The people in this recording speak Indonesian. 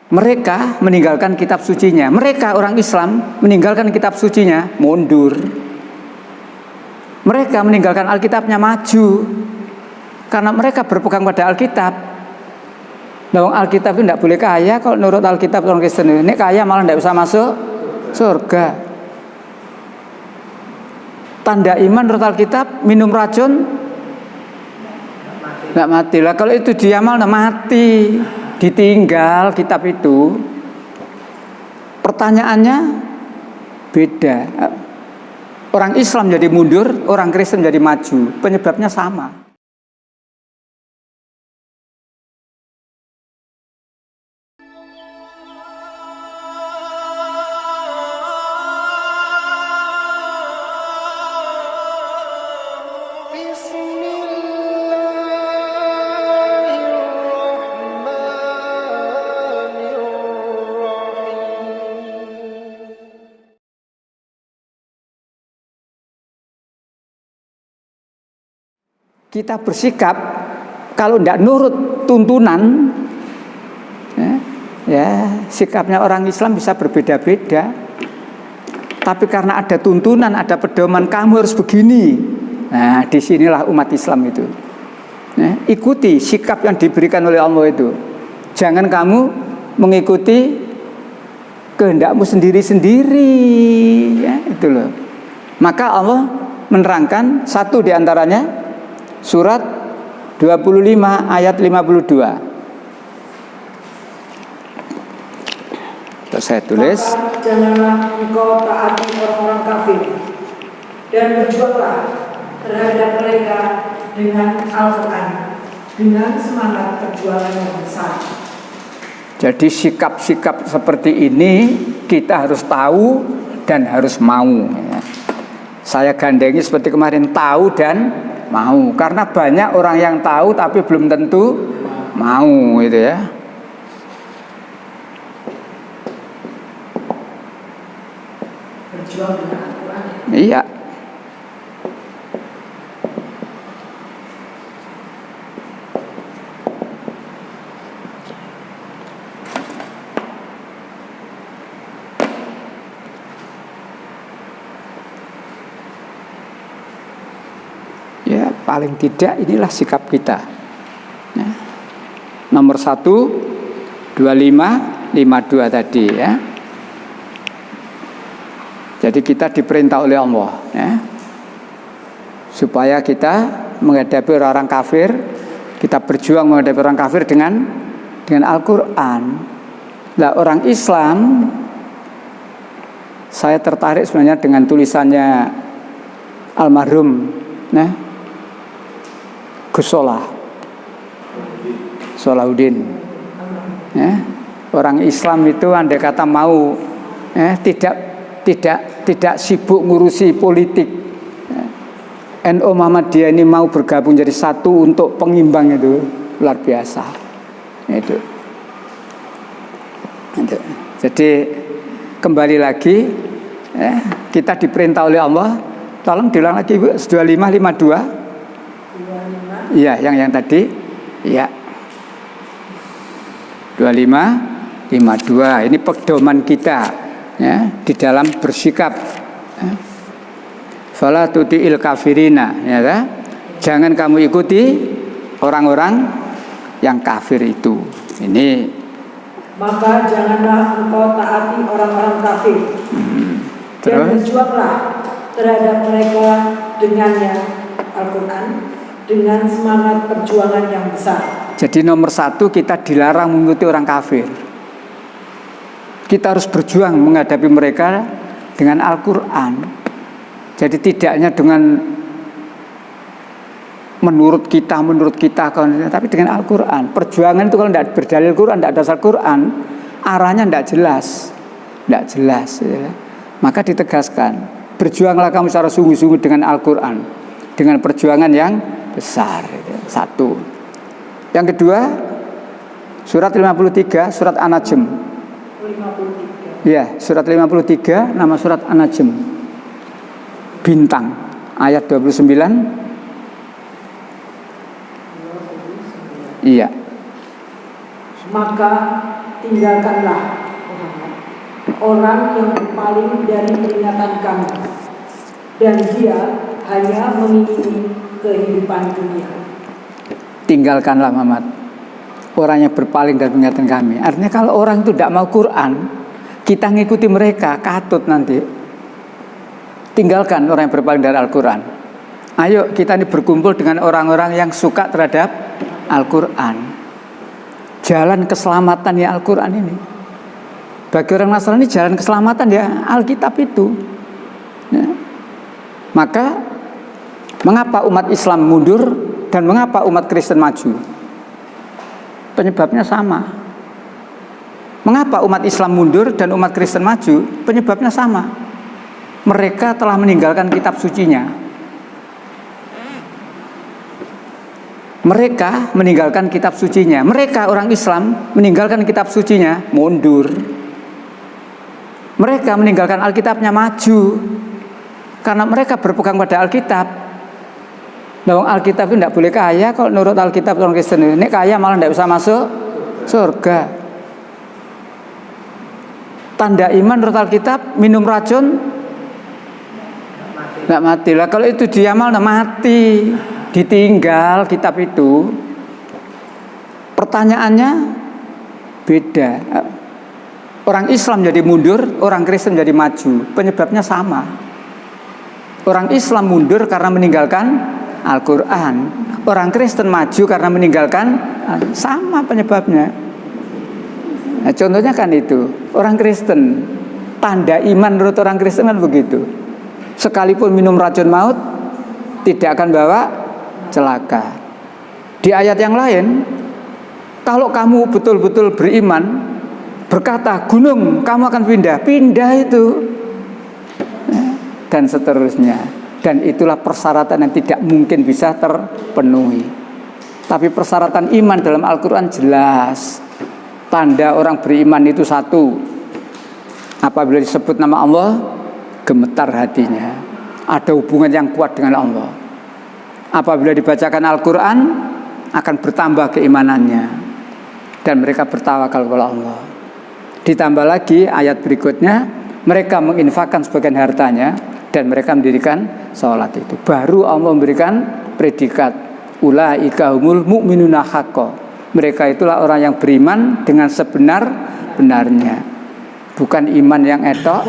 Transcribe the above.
Mereka meninggalkan kitab sucinya. Mereka orang Islam meninggalkan kitab sucinya, mundur. Mereka meninggalkan Alkitabnya, maju. Karena mereka berpegang pada Alkitab. Nah, Alkitab itu tidak boleh kaya. Kalau menurut Alkitab orang Kristen ini kaya malah tidak bisa masuk surga. Tanda iman menurut Alkitab, minum racun nggak mati lah. Kalau itu diamal nggak mati, ditinggal kitab itu. Pertanyaannya beda. Orang Islam jadi mundur, orang Kristen jadi maju. Penyebabnya sama. Kita bersikap kalau tidak nurut tuntunan, ya sikapnya orang Islam bisa berbeda-beda. Tapi karena ada tuntunan, ada pedoman, kamu harus begini. Nah, disinilah umat Islam itu. Ikuti sikap yang diberikan oleh Allah itu. Jangan kamu mengikuti kehendakmu sendiri-sendiri, ya, itu loh. Maka Allah menerangkan satu diantaranya. Surat 25 ayat 52. Terus saya tulis. Maka janganlah engkau taati orang-orang kafir dan berjuanglah terhadap mereka dengan Al-Quran, dengan semangat perjuangan yang besar. Jadi sikap-sikap seperti ini kita harus tahu dan harus mau, ya. Saya gandengi seperti kemarin, tahu dan mau, karena banyak orang yang tahu tapi belum tentu mau, gitu ya. Berjuang dengan Al-Quran. Iya. Ya, paling tidak inilah sikap kita. Ya. Nomor 1, 25, 52 tadi, ya. Jadi kita diperintah oleh Allah, ya, supaya kita menghadapi orang kafir, kita berjuang menghadapi orang kafir dengan Al-Quran. Nah, orang Islam, saya tertarik sebenarnya dengan tulisannya almarhum, nah, Gus Solahuddin, ya. Orang Islam itu andai kata mau, ya, tidak sibuk ngurusi politik, ya. NU Muhammadiyah ini mau bergabung jadi satu untuk pengimbang, itu luar biasa, itu. Jadi kembali lagi, ya, kita diperintah oleh Allah. Tolong diulang lagi, Bu. 25, 52. Iya, yang tadi. Iya. 25, 52. Ini pedoman kita, ya, di dalam bersikap. Ya. Fala tuti'il kafirina, ya, kan? Jangan kamu ikuti orang-orang yang kafir itu. Ini. Maka janganlah engkau taati orang-orang kafir. Dan berjuanglah terhadap mereka dengannya Al-Quran, dengan semangat perjuangan yang besar. Jadi nomor 1, kita dilarang mengikuti orang kafir. Kita harus berjuang menghadapi mereka dengan Al-Quran. Jadi tidaknya dengan menurut kita, tapi dengan Al-Quran. Perjuangan itu kalau tidak berdalil Quran, tidak dasar Quran, arahnya tidak jelas. Ya. Maka ditegaskan, berjuanglah kamu secara sungguh-sungguh dengan Al-Quran, dengan perjuangan yang besar. Satu. Yang kedua, surat 53, surat An-Najm. 53. Ya, surat 53, nama surat An-Najm. Bintang, ayat 29. Iya. Maka tinggalkanlah orang yang berpaling dari peringatan kami, dan dia hanya mengingini kehidupan dunia. Tinggalkanlah Muhammad orang yang berpaling dari peringatan kami. Artinya kalau orang itu tidak mau Quran, kita ngikuti mereka, katut nanti. Tinggalkan orang yang berpaling dari Al-Quran. Ayo kita ini berkumpul dengan orang-orang yang suka terhadap Al-Quran. Jalan keselamatan ya Al-Quran ini. Bagi orang Nasrani jalan keselamatan ya Alkitab itu. Ya. Maka mengapa umat Islam mundur dan mengapa umat Kristen maju? Penyebabnya sama. Mengapa umat Islam mundur dan umat Kristen maju? Penyebabnya sama. Mereka telah meninggalkan kitab sucinya. Mereka meninggalkan kitab sucinya. Mereka orang Islam meninggalkan kitab sucinya, mundur. Mereka meninggalkan Alkitabnya, maju. Karena mereka berpegang pada Alkitab. Nah, Alkitab itu tidak boleh kaya. Kalau menurut Alkitab orang Kristen ini kaya malah tidak bisa masuk surga. Tanda iman menurut Alkitab, minum racun tidak mati lah. Kalau itu diamal tidak mati, ditinggal kitab itu. Pertanyaannya beda. Orang Islam jadi mundur, orang Kristen jadi maju. Penyebabnya sama. Orang Islam mundur karena meninggalkan Al-Quran. Orang Kristen maju karena meninggalkan, sama penyebabnya. Nah, contohnya kan itu, orang Kristen, tanda iman menurut orang Kristen kan begitu. Sekalipun minum racun maut, tidak akan bawa celaka. Di ayat yang lain, kalau kamu betul-betul beriman, berkata gunung kamu akan pindah itu, dan seterusnya. Dan itulah persyaratan yang tidak mungkin bisa terpenuhi. Tapi persyaratan iman dalam Al-Quran jelas. Tanda orang beriman itu satu, apabila disebut nama Allah, gemetar hatinya, ada hubungan yang kuat dengan Allah. Apabila dibacakan Al-Quran, akan bertambah keimanannya, dan mereka bertawakal kepada Allah. Ditambah lagi ayat berikutnya, mereka menginfakkan sebagian hartanya dan mereka mendirikan sholat itu. Baru Allah memberikan predikat ulaika humul mu'minuna haqqo. Mereka itulah orang yang beriman dengan sebenar-benarnya, bukan iman yang etok.